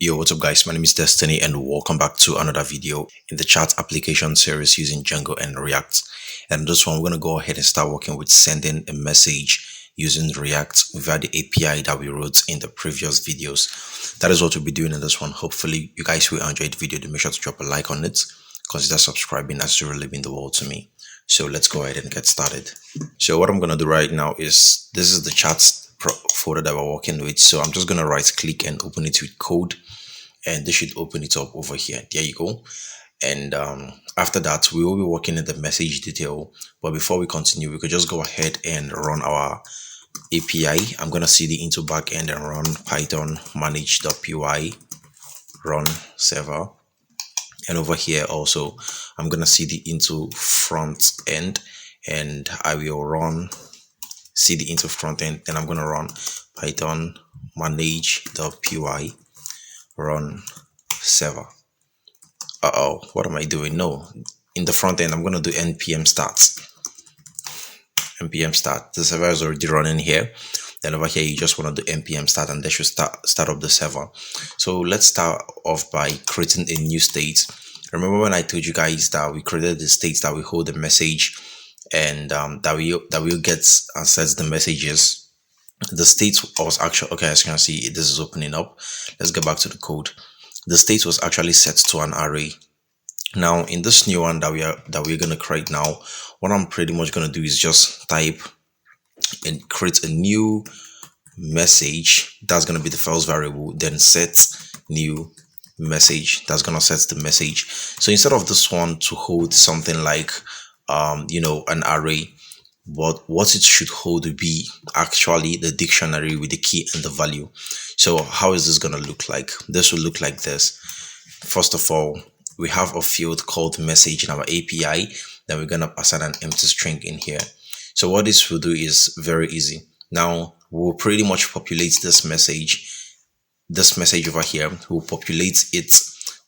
Yo, what's up guys? My name is Destiny and welcome back to another video in the chat application series using Django and React. And this one, we're going to go ahead and start working with sending a message using React via the API that we wrote in the previous videos. That is what we'll be doing in this one. Hopefully you guys will enjoy the video. Make sure to drop a like on it. Consider subscribing, as it really means the world to me. So let's go ahead and get started. So what I'm going to do right now is, this is the chat folder that we're working with. So I'm just going to right click and open it with code, and this should open it up over here. There you go. And after that, we will be working in the message detail. But before we continue, we could just go ahead and run our API. I'm going to cd into backend and run python manage.py run server. And over here also, I'm going to cd into front end, and I will run cd into front end, and I'm going to run python manage.py run server. What am I doing? No, in the front end, I'm going to do npm start. The server is already running here. Then over here, you just want to do npm start, and that should start up the server. So let's start off by creating a new state. Remember when I told you guys that we created the states that we hold the message, and that will get and sets the messages. The state was actually, okay, as you can see, this is opening up. Let's go back to the code. The state was actually set to an array. Now in this new one that we're going to create now, what I'm pretty much going to do is just type and create a new message. That's going to be the first variable, then set new message. That's going to set the message. So instead of this one to hold something like an array, what it should hold will be actually the dictionary with the key and the value. So how is this going to look like? This will look like this. First of all, we have a field called message in our API. Then we're going to assign an empty string in here. So what this will do is very easy. Now we'll pretty much populate this message over here. We'll populate it,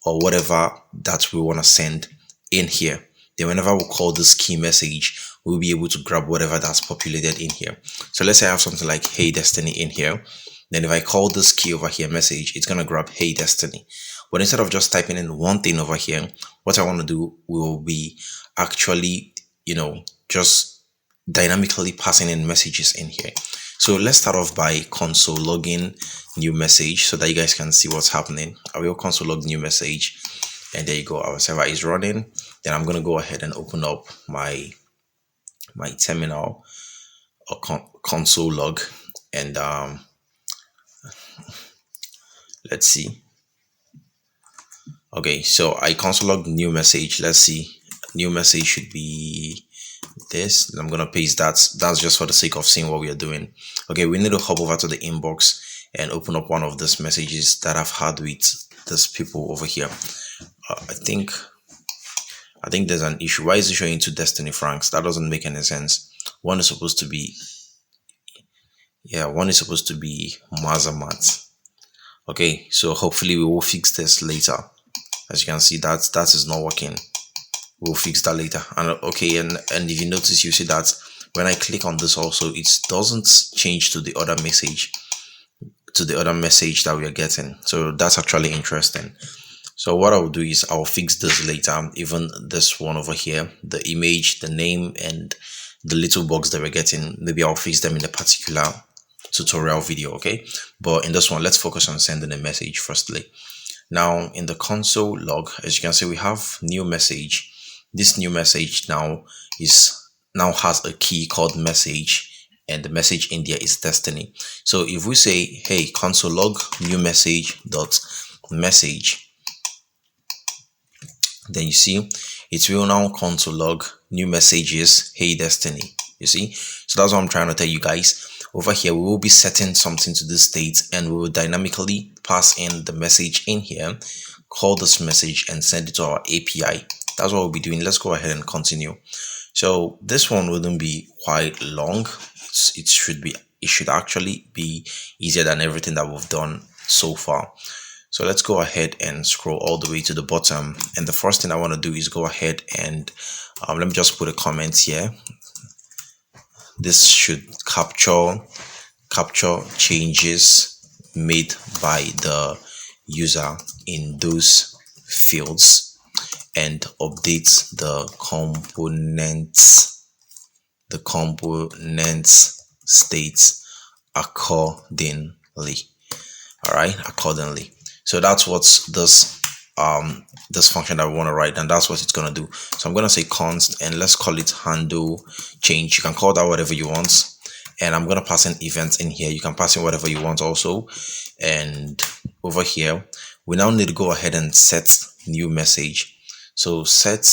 or whatever that we want to send, in here. Then whenever we call this key message, we'll be able to grab whatever that's populated in here. So let's say I have something like hey Destiny in here. Then if I call this key over here message, it's going to grab hey Destiny. But instead of just typing in one thing over here, what I want to do will be actually, just dynamically passing in messages in here. So let's start off by console logging new message so that you guys can see what's happening. I will console log new message, and there you go. Our server is running. Then I'm going to go ahead and open up my terminal or console log, and let's see. Okay, so I console log new message. Let's see. New message should be this. I'm going to paste that. That's just for the sake of seeing what we are doing. Okay, we need to hop over to the inbox and open up one of these messages that I've had with these people over here. I think there's an issue. Why is it showing to Destiny Franks? That doesn't make any sense. One is supposed to be Mazamat. Okay, so hopefully we will fix this later. As you can see, that is not working. We'll fix that later. And okay, and if you notice, you see that when I click on this also, it doesn't change to the other message that we are getting. So that's actually interesting. So what I will do is I'll fix this later. Even this one over here, the image, the name, and the little box that we're getting, maybe I'll fix them in a particular tutorial video. Okay, but in this one, let's focus on sending a message firstly. Now in the console log, as you can see, we have new message. This new message now has a key called message, and the message in there is Destiny. So if we say hey console log new message dot message, then you see it will now console log new messages hey Destiny. You see, so that's what I'm trying to tell you guys. Over here we will be setting something to this state, and we will dynamically pass in the message in here, call this message, and send it to our API. That's what we'll be doing. Let's go ahead and continue. So this one wouldn't be quite long. It should actually be easier than everything that we've done so far. So let's go ahead and scroll all the way to the bottom. And the first thing I want to do is go ahead and let me just put a comment here. This should capture changes made by the user in those fields and update the components state accordingly. All right, accordingly. So that's what's this function that we want to write, and that's what it's going to do. So I'm going to say const, and let's call it handle change. You can call that whatever you want, and I'm going to pass in events in here. You can pass in whatever you want also. And over here we now need to go ahead and set new message. So set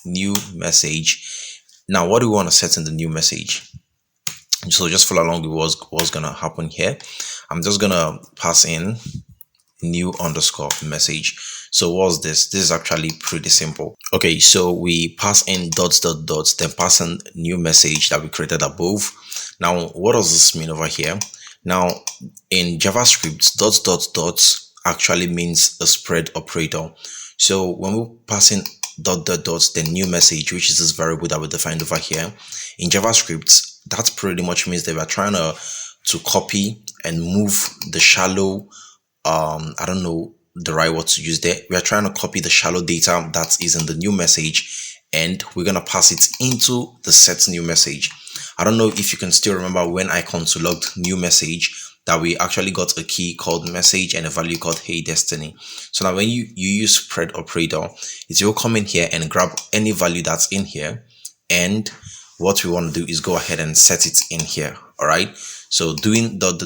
new message. Now what do we want to set in the new message? So just follow along with what's gonna happen here. I'm just gonna pass in new underscore message. So what's this? This is actually pretty simple. Okay, so we pass in dots, then pass in new message that we created above. Now what does this mean over here? Now in JavaScript, dots actually means a spread operator. So when we pass in dots, then new message, which is this variable that we defined over here in JavaScript, that pretty much means that we're trying to copy and move the shallow I don't know the right word to use there. We are trying to copy the shallow data that is in the new message, and we're gonna pass it into the set new message. I don't know if you can still remember when I console-logged new message that we actually got a key called message and a value called hey destiny. So now when you use spread operator, it will come in here and grab any value that's in here, and what we want to do is go ahead and set it in here. All right, so doing dot,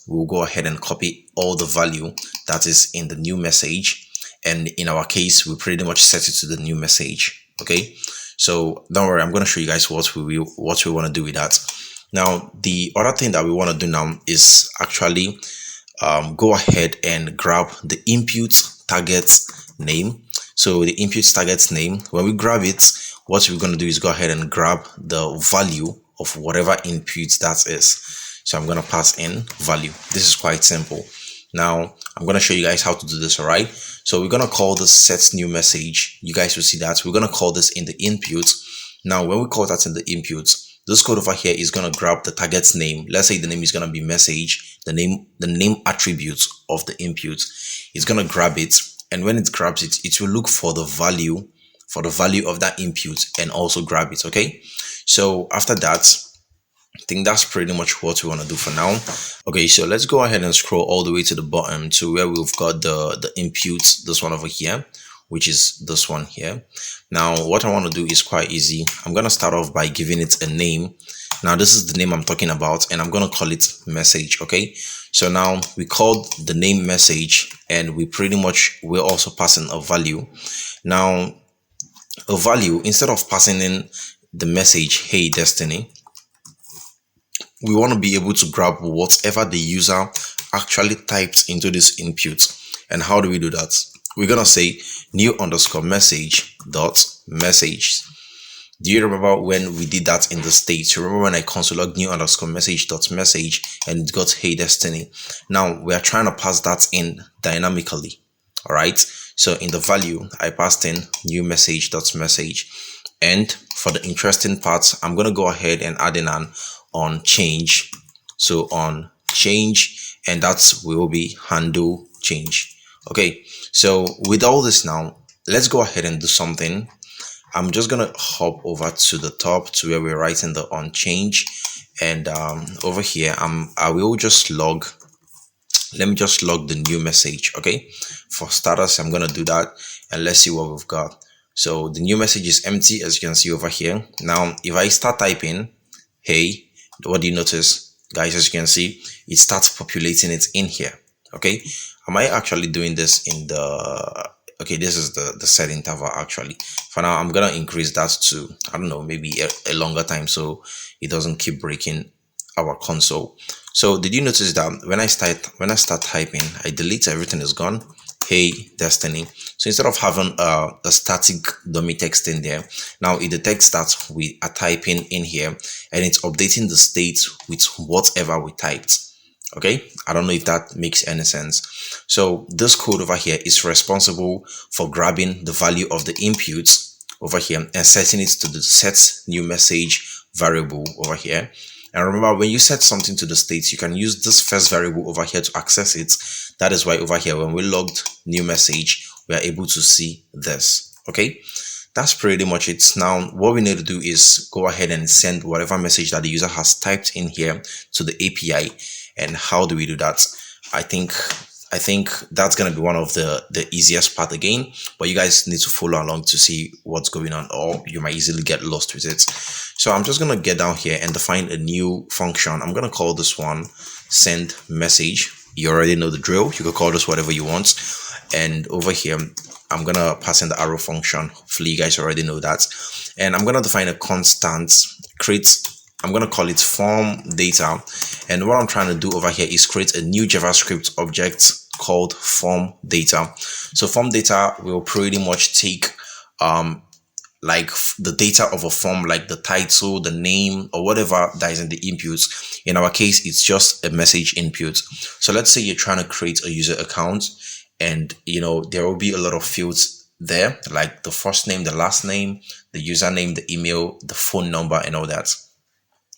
we'll go ahead and copy all the value that is in the new message, and in our case we pretty much set it to the new message. Okay, so don't worry, I'm going to show you guys what we want to do with that. Now the other thing that we want to do now is actually go ahead and grab the input target name. So the input target name, when we grab it, what we're going to do is go ahead and grab the value of whatever input that is. So I'm going to pass in value. This is quite simple. Now I'm going to show you guys how to do this. All right, so we're going to call this set new message. You guys will see that we're going to call this in the input. Now when we call that in the input, this code over here is going to grab the target's name. Let's say the name is going to be message, the name attribute of the input. It's going to grab it, and when it grabs it, it will look for the value of that input and also grab it. Okay, so after that, I think that's pretty much what we want to do for now. Okay, so let's go ahead and scroll all the way to the bottom to where we've got the input, this one over here, which is this one here. Now what I want to do is quite easy. I'm going to start off by giving it a name. Now this is the name I'm talking about, and I'm going to call it message. Okay, so now we called the name message, and we pretty much will also passing a value. Now a value, instead of passing in the message hey destiny, we want to be able to grab whatever the user actually typed into this input. And how do we do that? We're gonna say new underscore message dot message. Do you remember when we did that in the state? Remember when I console logged new underscore message dot message and it got hey destiny? Now we are trying to pass that in dynamically. All right, so in the value I passed in new message dot message, and for the interesting part, I'm gonna go ahead and add in an on change. So on change, and that will be handle change. Okay, so with all this now, let's go ahead and do something. I'm just gonna hop over to the top to where we're writing the on change, and over here I will just log. Let me just log the new message. Okay, for starters, I'm gonna do that, and let's see what we've got. So the new message is empty, as you can see over here. Now if I start typing hey, what do you notice, guys? As you can see, it starts populating it in here. Okay, am I actually doing this in the okay, this is the set interval. Actually, for now I'm gonna increase that to, I don't know, maybe a longer time so it doesn't keep breaking our console. So did you notice that when I start typing, I delete everything is gone, hey destiny. So instead of having a static dummy text in there, now it detects that we are typing in here, and it's updating the state with whatever we typed. Okay, I don't know if that makes any sense. So this code over here is responsible for grabbing the value of the input over here and setting it to the set new message variable over here. And remember, when you set something to the state, you can use this first variable over here to access it. That is why over here, when we logged new message, we are able to see this. Okay, that's pretty much it. Now what we need to do is go ahead and send whatever message that the user has typed in here to the API. And how do we do that? I think that's going to be one of the easiest part again, but you guys need to follow along to see what's going on, or you might easily get lost with it. So I'm just going to get down here and define a new function. I'm going to call this one send message. You already know the drill. You can call this whatever you want. And over here, I'm going to pass in the arrow function. Hopefully you guys already know that. And I'm going to define a constant, I'm going to call it form data. And what I'm trying to do over here is create a new JavaScript object called form data. So form data will pretty much take like the data of a form, like the title, the name, or whatever that is in the inputs. In our case, it's just a message input. So let's say you're trying to create a user account, and there will be a lot of fields there, like the first name, the last name, the username, the email, the phone number, and all that.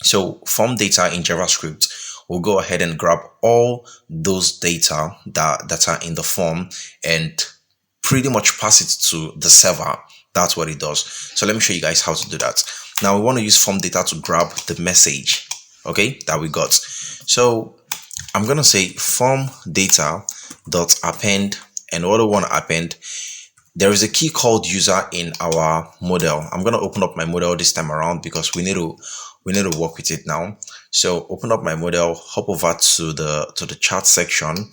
So form data in JavaScript will go ahead and grab all those data that are in the form and pretty much pass it to the server. That's what it does. So let me show you guys how to do that. Now we want to use form data to grab the message, okay, that we got. So I'm going to say form data dot append, and what I want to append, there is a key called user in our model. I'm going to open up my model this time around because we need to work with it now. So open up my model, hop over to the chat section.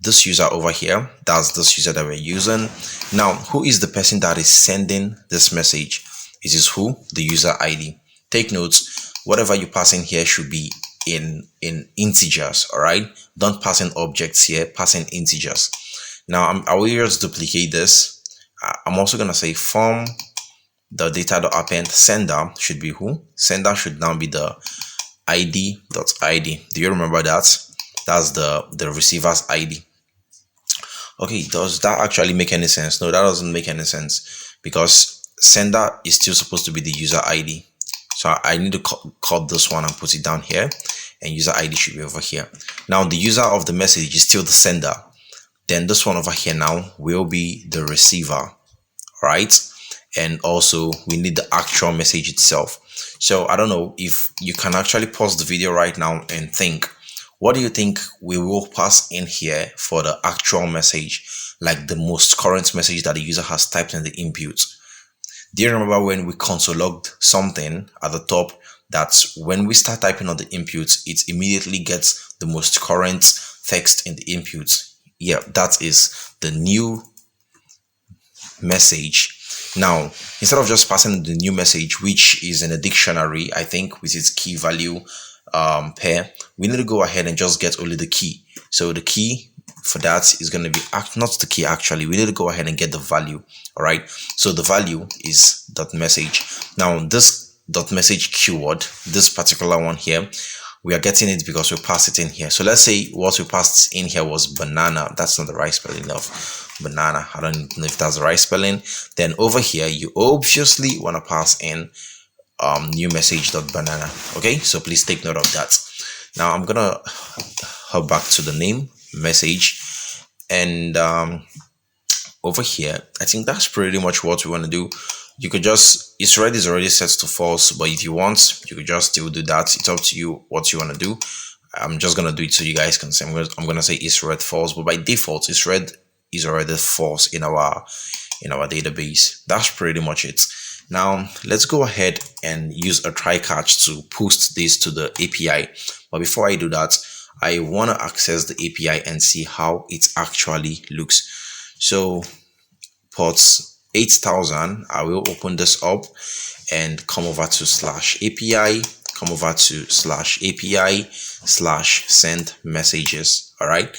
This user over here, that's this user that we're using. Now, who is the person that is sending this message? It is who? The user ID. Take notes, whatever you pass in here should be in integers, all right? Don't pass in objects here, pass in integers. Now, I will just duplicate this. I'm also going to say form the data.append sender should be who? Sender should now be the id.id. Do you remember that? That's the receiver's ID. Okay, does that actually make any sense? No, that doesn't make any sense because sender is still supposed to be the user ID. So I need to cut this one and put it down here, and user ID should be over here. Now the user of the message is still the sender. Then this one over here now will be the receiver, right? And also we need the actual message itself. So I don't know if you can actually pause the video right now and think, what do you think we will pass in here for the actual message, like the most current message that the user has typed in the input? Do you remember when we console logged something at the top, that's when we start typing on the inputs, it immediately gets the most current text in the inputs? Yeah, that is the new message. Now, instead of just passing the new message, which is in a dictionary, I think with its key value pair, we need to go ahead and just get only the key. So the key for that is going to be not the key, actually we need to go ahead and get the value. All right, so the value is dot message. Now this dot message keyword, this particular one here, we are getting it because we passed it in here. So let's say what we passed in here was banana. That's not the right spelling of banana. I don't know if that's the right spelling. Then over here you obviously want to pass in new message.banana. Okay, so please take note of that. Now I'm gonna hop back to the name message, and over here I think that's pretty much what we want to do. You could just, its red is already set to false, but if you want, you could just still do that. It's up to you what you want to do. I'm just gonna do it so you guys can see. I'm gonna say is red false, but by default is red is already false in our database. That's pretty much it. Now let's go ahead and use a try catch to post this to the API. But before I do that, I want to access the API and see how it actually looks. So ports 8000, I will open this up and come over to /API, come over to /API /send messages. All right.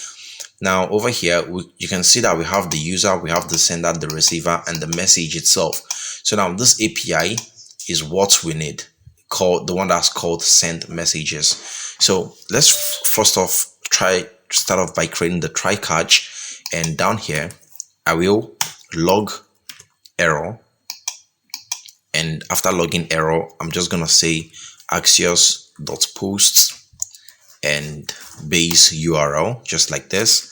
Now over here, you can see that we have the user, we have the sender, the receiver, and the message itself. So now this API is what we need, called the one that's called send messages. So let's first off start off by creating the try catch, and down here I will log error, and after logging error I'm just gonna say axios.post and base URL, just like this.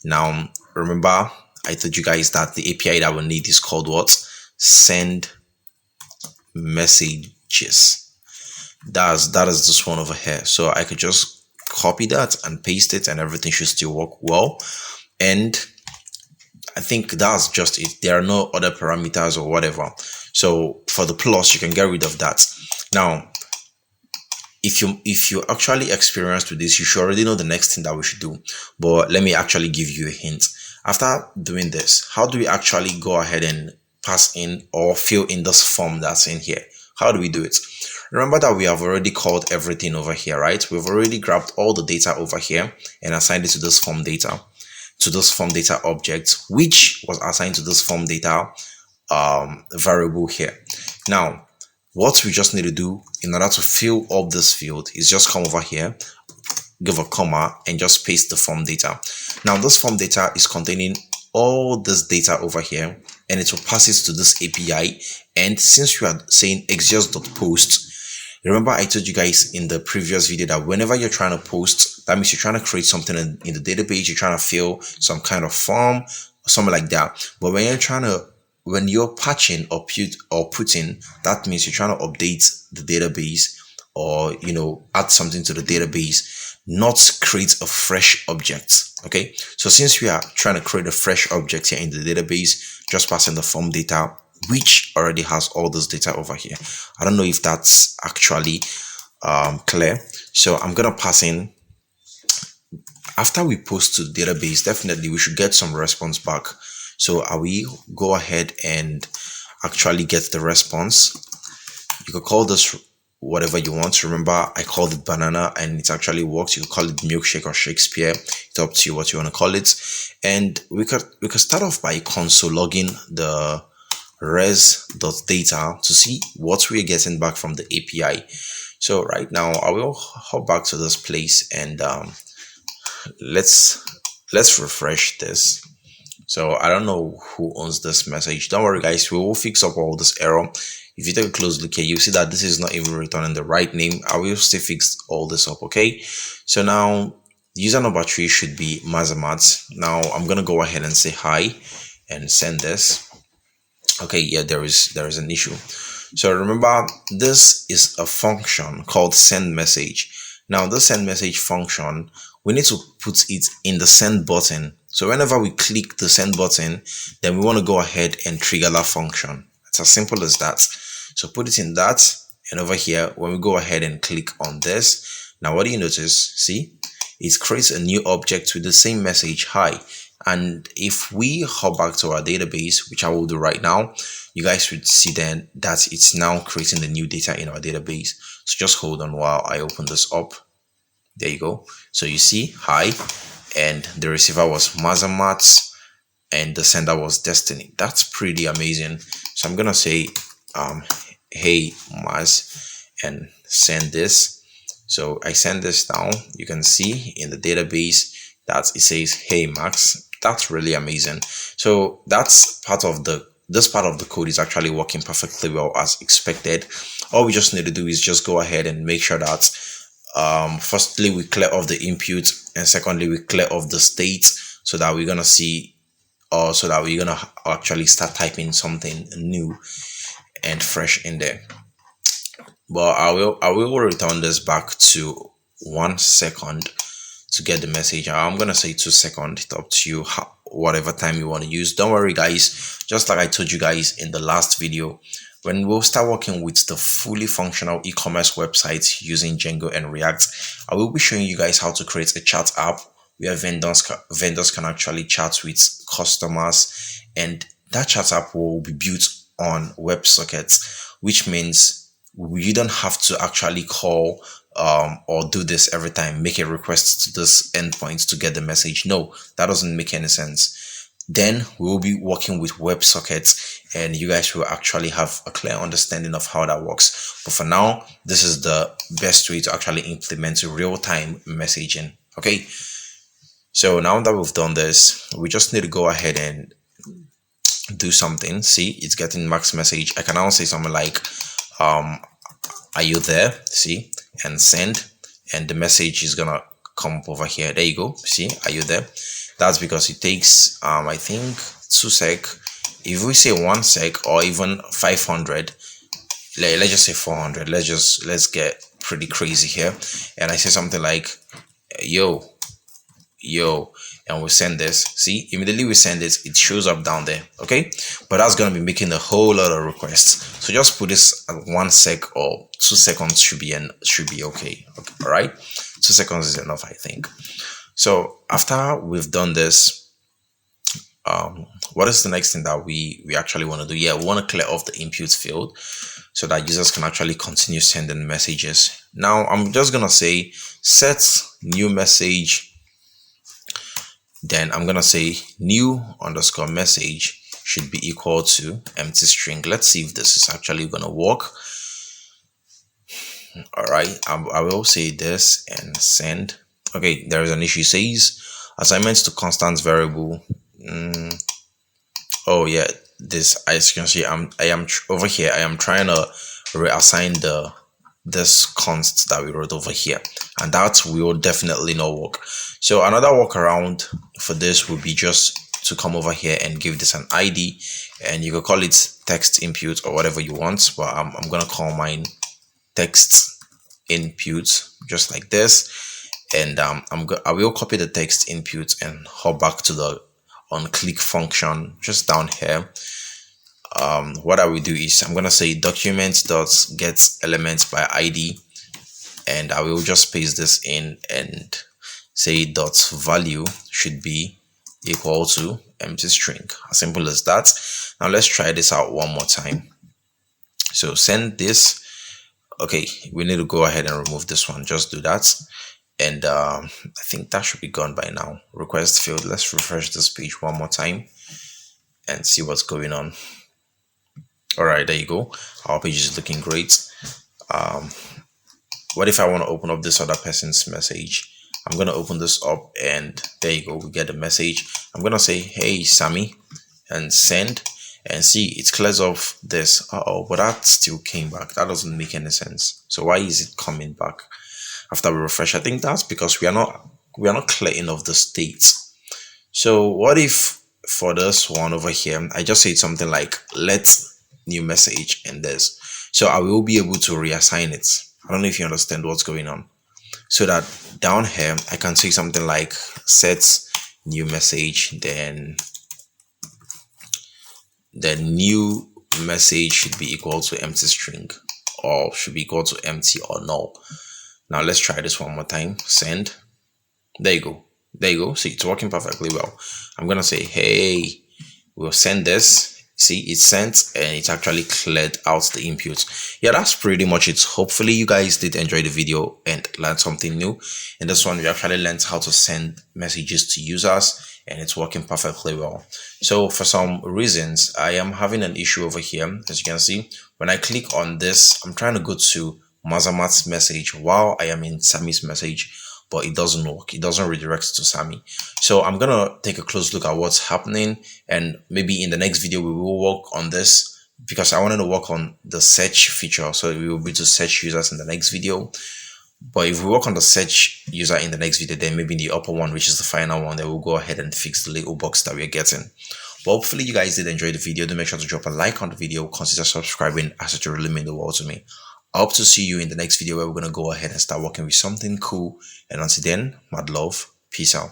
Now, remember, I told you guys that the API that we need is called what? Send messages. That is this one over here. So I could just copy that and paste it, and everything should still work well. And I think that's just it. There are no other parameters or whatever. So for the plus, you can get rid of that. Now, if you actually experienced with this, you should already know the next thing that we should do. But let me actually give you a hint. After doing this, how do we actually go ahead and pass in or fill in this form that's in here? How do we do it? Remember that we have already called everything over here, right? We've already grabbed all the data over here and assigned it to this form data, object, which was assigned to this form data variable here. Now, what we just need to do in order to fill up this field is just come over here, give a comma, and just paste the form data. Now, this form data is containing all this data over here, and it will pass it to this API. And since we are saying exist.post, remember I told you guys in the previous video that whenever you're trying to post, that means you're trying to create something in the database, you're trying to fill some kind of form or something like that. But when you're patching or putting, that means you're trying to update the database or add something to the database, not create a fresh object. Okay, so since we are trying to create a fresh object here in the database, just passing the form data, which already has all this data over here. I don't know if that's actually clear. So I'm gonna pass in, after we post to the database, definitely we should get some response back. So I will go ahead and actually get the response. You could call this whatever you want. Remember, I called it banana and it actually works. You could call it milkshake or Shakespeare. It's up to you what you want to call it. And we could start off by console logging the res.data to see what we're getting back from the API. So right now I will hop back to this place and let's refresh this. So I don't know who owns this message. Don't worry guys, we will fix up all this error. If you take a close look here, you see that this is not even returning the right name. I will still fix all this up. Okay, so now user number 3 should be Mazamat. Now I'm gonna go ahead and say hi and send this. Okay, yeah, there is an issue. So remember, this is a function called send message. Now the send message function, we need to put it in the send button. So whenever we click the send button, then we want to go ahead and trigger that function. It's as simple as that. So put it in that, and over here, when we go ahead and click on this, now what do you notice? See, it creates a new object with the same message, hi. And if we hop back to our database, which I will do right now, you guys should see then that it's now creating the new data in our database. So just hold on while I open this up. There you go. So you see, hi, and the receiver was Mazamat and the sender was Destiny. That's pretty amazing. So I'm gonna say hey Maz and send this. So I send this down. You can see in the database that it says hey Max. That's really amazing. So that's this part of the code is actually working perfectly well as expected. All we just need to do is just go ahead and make sure that firstly we clear off the input, and secondly we clear off the state, so that we're gonna see so that we're gonna actually start typing something new and fresh in there. But I will return this back to 1 second to get the message. I'm gonna say 2 seconds. It's up to you, whatever time you want to use. Don't worry guys, just like I told you guys in the last video, when we'll start working with the fully functional e-commerce websites using Django and React, I will be showing you guys how to create a chat app where vendors can actually chat with customers, and that chat app will be built on WebSockets, which means you don't have to actually call or do this every time, make a request to this endpoint to get the message. No, that doesn't make any sense. Then we will be working with WebSockets, and you guys will actually have a clear understanding of how that works. But for now, this is the best way to actually implement real-time messaging. Okay, so now that we've done this, we just need to go ahead and do something. See, it's getting Max message. I can now say something like are you there? See, and send, and the message is gonna come up over here. There you go. See, are you there? That's because it takes I think 2 sec. If we say 1 sec or even 500, let's just say 400. Let's get pretty crazy here, and I say something like yo yo, and we send this. See, immediately we send it, it shows up down there. Okay, but that's gonna be making a whole lot of requests, so just put this at 1 sec or 2 seconds should be okay. All right, 2 seconds is enough, I think. So after we've done this, what is the next thing that we actually want to do? Yeah, we want to clear off the input field so that users can actually continue sending messages. Now I'm just gonna say set new message, then I'm gonna say new underscore message should be equal to empty string. Let's see if this is actually gonna work. All right, I will say this and send. Okay, there is an issue. It says assignments to constant variable. Oh yeah, this, as you can see, I am over here. I am trying to reassign this const that we wrote over here, and that will definitely not work. So another workaround for this would be just to come over here and give this an ID, and you can call it text input or whatever you want, but I'm gonna call mine text input, just like this. And I will copy the text input and hop back to the onClick function just down here. What I will do is I'm gonna say document.get elements by ID, and I will just paste this in and say dot value should be equal to empty string. As simple as that. Now let's try this out one more time. So send this. Okay, we need to go ahead and remove this one. Just do that, and I think that should be gone by now. Request field. Let's refresh this page one more time and see what's going on. All right, there you go. Our page is looking great. What if I want to open up this other person's message? I'm going to open this up, and there you go. We get the message. I'm going to say, hey, Sammy, and send, and see, it clears off this. But that still came back. That doesn't make any sense. So why is it coming back after we refresh? I think that's because we are not clearing of the states. So what if for this one over here, I just said something like let new message and this, so I will be able to reassign it. I don't know if you understand what's going on. So that down here I can say something like set new message, then the new message should be equal to empty string, or should be equal to empty or null. Now let's try this one more time. Send. There you go. There you go. See, it's working perfectly well. I'm gonna say, hey, we'll send this. See, it's sent and it actually cleared out the inputs. Yeah, that's pretty much it. Hopefully you guys did enjoy the video and learned something new. In this one, we actually learned how to send messages to users, and it's working perfectly well. So for some reasons, I am having an issue over here. As you can see, when I click on this, I'm trying to go to Mazamat's message while I am in Sammy's message, but it doesn't work. It doesn't redirect to Sammy. So I'm gonna take a close look at what's happening, and maybe in the next video we will work on this, because I wanted to work on the search feature, so we will be able to search users in the next video. But if we work on the search user in the next video, then maybe in the upper one, which is the final one, then we'll go ahead and fix the little box that we're getting. But hopefully you guys did enjoy the video. Do make sure to drop a like on the video, consider subscribing, as it really means the world to me. I hope to see you in the next video, where we're going to go ahead and start working with something cool. And until then, mad love. Peace out.